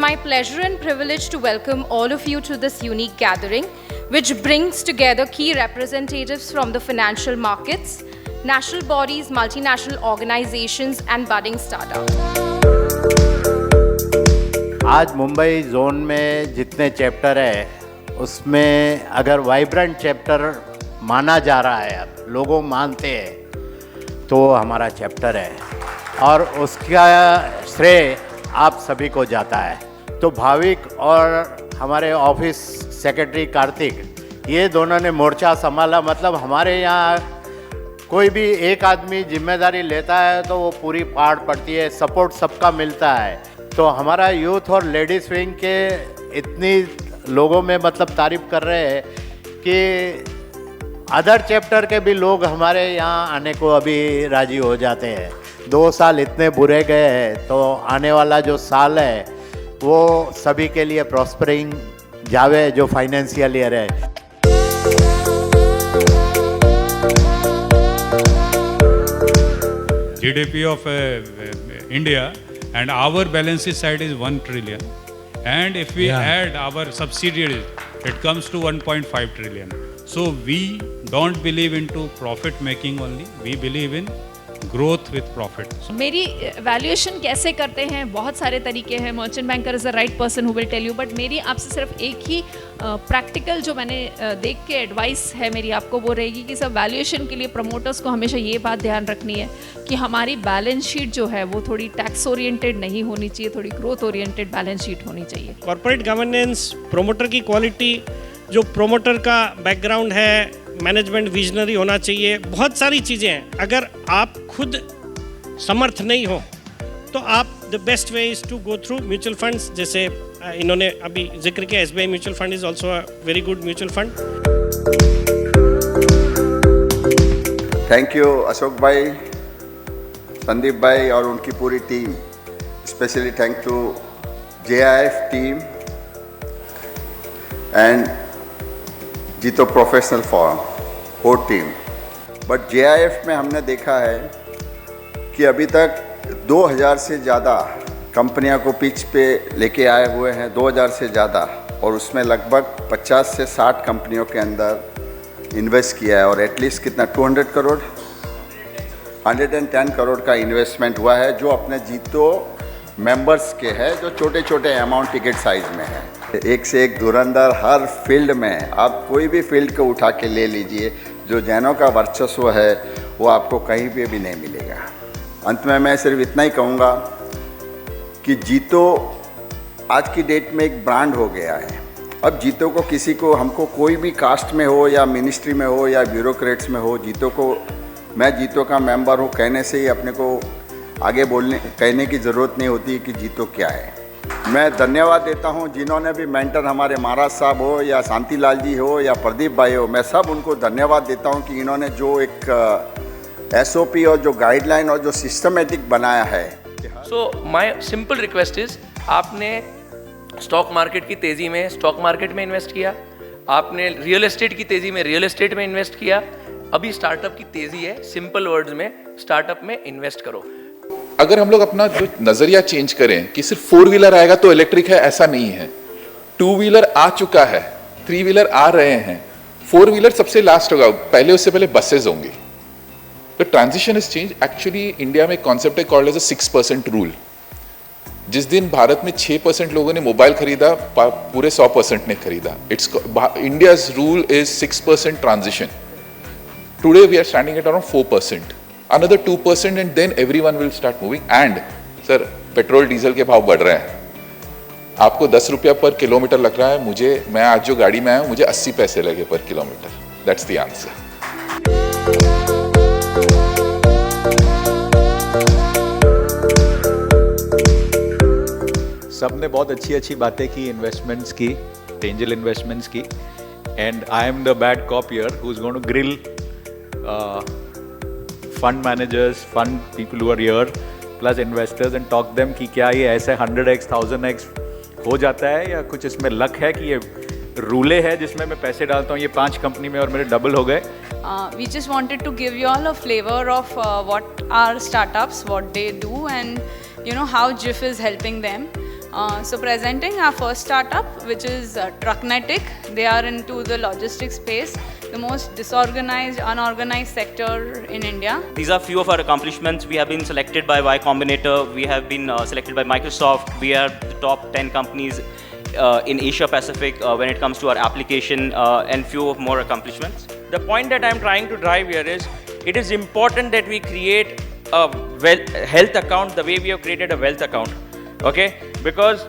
my pleasure and privilege to welcome all of you to this unique gathering, which brings together key representatives from the financial markets, national bodies, multinational organizations, and budding startups. आज Mumbai zone में जितने chapter है उसमें अगर vibrant chapter माना जा रहा है, अब लोगों मानते हैं तो हमारा चैप्टर है और उसका श्रेय आप सभी को जाता है। तो भाविक और हमारे ऑफिस सेक्रेटरी कार्तिक, ये दोनों ने मोर्चा संभाला। मतलब हमारे यहाँ कोई भी एक आदमी जिम्मेदारी लेता है तो वो पूरी पाड़ पड़ती है, सपोर्ट सबका मिलता है। तो हमारा यूथ और लेडीज़ विंग के इतनी लोगों में मतलब तारीफ कर रहे हैं कि अदर चैप्टर के भी लोग हमारे यहाँ आने को अभी राजी हो जाते हैं। 2 साल इतने बुरे गए हैं तो आने वाला जो साल है वो सभी के लिए प्रॉस्परिंग जावे, जो फाइनेंशियल ईयर है। GDP of India and our balance sheet side is 1 trillion, and if we add our subsidiaries it comes to 1.5 trillion. So we don't believe into profit making only, we believe in growth with profit. मेरी valuation कैसे करते हैं, बहुत सारे तरीके हैं। Merchant banker is the right person who will tell you, but मेरी आपसे सिर्फ एक ही प्रैक्टिकल जो मैंने देख के एडवाइस है मेरी आपको, वो रहेगी कि सब वैल्यूएशन के लिए प्रमोटर्स को हमेशा ये बात ध्यान रखनी है कि हमारी बैलेंस शीट जो है वो थोड़ी टैक्स ओरिएंटेड नहीं होनी चाहिए, थोड़ी ग्रोथ ओरिएंटेड बैलेंस शीट होनी चाहिए। कॉर्पोरेट गवर्नेंस, प्रोमोटर की क्वालिटी, जो प्रोमोटर का बैकग्राउंड है, मैनेजमेंट विजनरी होना चाहिए, बहुत सारी चीज़ें हैं। अगर आप खुद समर्थ नहीं हो तो आप the best way is to go through mutual funds, जैसे इन्होंने अभी जिक्र किया। SBI mutual fund is also a very good mutual fund. Thank you Ashok भाई, संदीप भाई और उनकी पूरी team. Specially thank to JIF team and Jito professional forum और टीम। बट JIF में हमने देखा है कि अभी तक 2000 से ज़्यादा कंपनियां को पिच पे लेके आए हुए हैं, 2000 से ज़्यादा, और उसमें लगभग 50 से 60 कंपनियों के अंदर इन्वेस्ट किया है। और एटलीस्ट कितना 200 करोड़ 110 करोड़ का इन्वेस्टमेंट हुआ है, जो अपने जीतो मेंबर्स के है, जो छोटे छोटे अमाउंट टिकट साइज़ में है। एक से एक धुरंधर हर फील्ड में, आप कोई भी फील्ड को उठा के ले लीजिए, जो जैनों का वर्चस्व है वो आपको कहीं पे भी नहीं मिलेगा। अंत में मैं सिर्फ इतना ही कहूँगा कि जीतो आज की डेट में एक ब्रांड हो गया है। अब जीतो को किसी को, हमको कोई भी कास्ट में हो या मिनिस्ट्री में हो या ब्यूरोक्रेट्स में हो, जीतो को मैं जीतो का मेंबर हूँ कहने से ही अपने को आगे कहने की ज़रूरत नहीं होती कि जीतो क्या है। मैं धन्यवाद देता हूं जिन्होंने भी मेंटर, हमारे महाराज साहब हो या शांतिलाल जी हो या प्रदीप भाई हो, मैं सब उनको धन्यवाद देता हूं कि इन्होंने जो एक SOP और जो गाइडलाइन और जो सिस्टमेटिक बनाया है। So my simple request is, आपने स्टॉक मार्केट की तेज़ी में स्टॉक मार्केट में इन्वेस्ट किया, आपने रियल एस्टेट की तेज़ी में रियल एस्टेट में इन्वेस्ट किया, अभी स्टार्टअप की तेज़ी है, सिंपल वर्ड्स में स्टार्टअप में इन्वेस्ट करो। अगर हम लोग अपना जो नजरिया चेंज करें कि सिर्फ 4 व्हीलर आएगा तो इलेक्ट्रिक है, ऐसा नहीं है। 2 व्हीलर आ चुका है, 3 व्हीलर आ रहे हैं, 4 व्हीलर सबसे लास्ट होगा, पहले उससे पहले बसेस होंगी। तो transition is change. Actually India में कॉन्सेप्ट है कॉल्ड एज अ 6% रूल। जिस दिन भारत में 6% लोगों ने मोबाइल खरीदा, पूरे 100% ने खरीदा। It's India's rule is 6% transition. Today we are standing at around 4%. Another 2% and then everyone will start moving. And sir, petrol diesel के भाव बढ़ रहे हैं। आपको 10 रुपया पर किलोमीटर लग रहा है, मैं आज जो गाड़ी में आया हूँ मुझे 80 पैसे लगे पर किलोमीटर। That's the answer. सबने बहुत अच्छी अच्छी बातें की, इन्वेस्टमेंट्स की, एंजल इन्वेस्टमेंट्स की, and I am the bad cop here who is going to grill fund managers, fund people who are here plus investors and talk them कि क्या ये ऐसे 100x 1000x हो जाता है या कुछ इसमें लक है कि ये रूले है जिसमें मैं पैसे डालता हूँ ये 5 कंपनी में और मेरे डबल हो गए। We just wanted to give you all a flavor of what are startups, what they do, and how JIF is helping them. So presenting our first startup, which is Trucknetic. They are into the logistics space, the most disorganized, unorganized sector in India. These are few of our accomplishments. We have been selected by Y Combinator. We have been selected by Microsoft. We are the top 10 companies in Asia Pacific when it comes to our application and few of more accomplishments. The point that I'm trying to drive here is, it is important that we create a health account the way we have created a wealth account. Okay? Because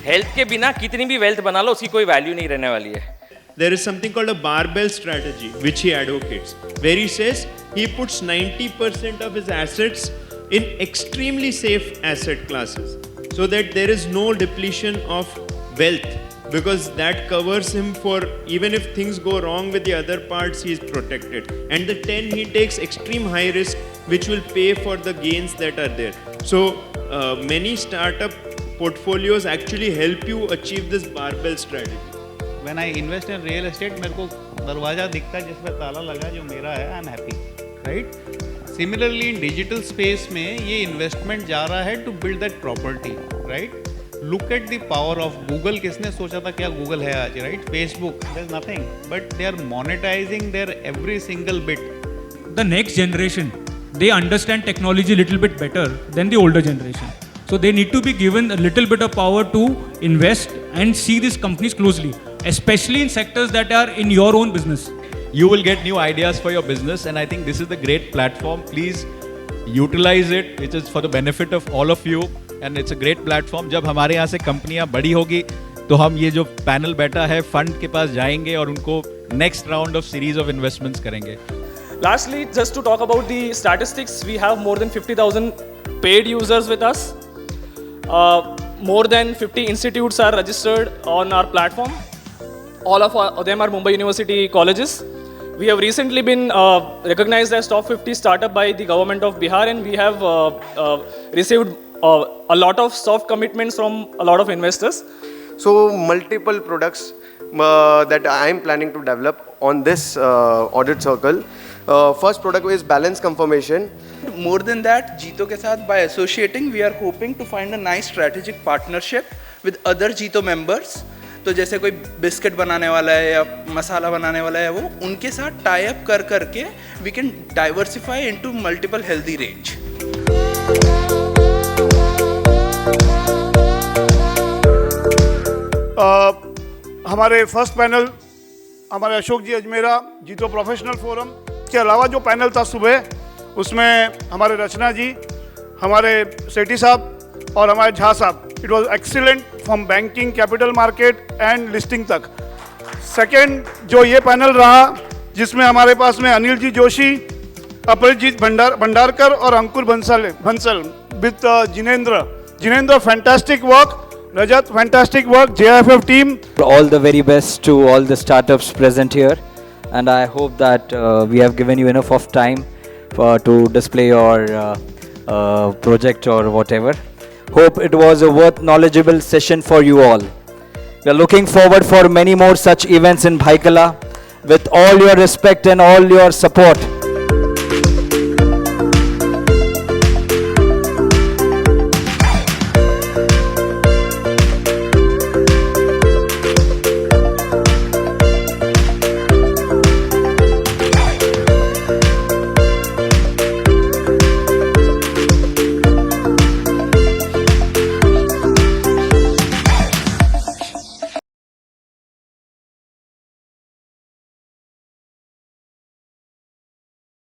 health के बिना कितनी भी wealth बना लो उसकी कोई value नहीं रहने वाली है. There is something called a barbell strategy, which he advocates, where he says he puts 90% of his assets in extremely safe asset classes, so that there is no depletion of wealth, because that covers him for even if things go wrong with the other parts, he is protected. And the 10 he takes extreme high risk, which will pay for the gains that are there. So many startup portfolios actually help you achieve this barbell strategy. When I invest in real estate, मेरे को दरवाजा दिखता है जिसमें ताला लगा जो मेरा है, I'm happy, right? Similarly in digital space में ये investment जा रहा है to build that property, right? Look at the power of Google. किसने सोचा था क्या Google है आज, right? Facebook, there's nothing, but they are monetizing their every single bit. The next generation, they understand technology a little bit better than the older generation. So they need to be given a little bit of power to invest and see these companies closely, especially in sectors that are in your own business. You will get new ideas for your business, and I think this is the great platform. Please utilize it, which is for the benefit of all of you, and it's a great platform. जब हमारे यहाँ से कंपनियाँ बड़ी होगी तो हम ये जो पैनल बैठा है फंड के पास जाएंगे और उनको next round of series of investments करेंगे. Lastly, just to talk about the statistics, we have more than 50,000 paid users with us. More than 50 institutes are registered on our platform. All of them are Mumbai University colleges. We have recently been recognized as top 50 startup by the government of Bihar, and we have received a lot of soft commitments from a lot of investors. So multiple products that I am planning to develop on this audit circle. First product is balance confirmation. More than that, Jito के साथ by associating, we are hoping to find a nice strategic partnership with other Jito members. तो जैसे कोई biscuit बनाने वाला है या मसाला बनाने वाला है, वो उनके साथ टाई अप कर करके we can diversify into multiple healthy range. हमारे फर्स्ट पैनल हमारे अशोक जी अजमेरा जीतो प्रोफेशनल फोरम के अलावा जो पैनल था सुबह, उसमें हमारे रचना जी, हमारे सेठी साहब और हमारे झा साहब. It was excellent from banking, capital market and listing तक. सेकेंड जो ये पैनल रहा, जिसमें हमारे पास में अनिल जी जोशी, अपरजीत भंडारकर और Ankur Bansal with Jinendra fantastic work. Rajat, fantastic work. JFF team. All the very best to all the startups present here, and I hope that we have given you enough of time to display your project or whatever. Hope it was a worth knowledgeable session for you all. We are looking forward for many more such events in Bhaikala with all your respect and all your support.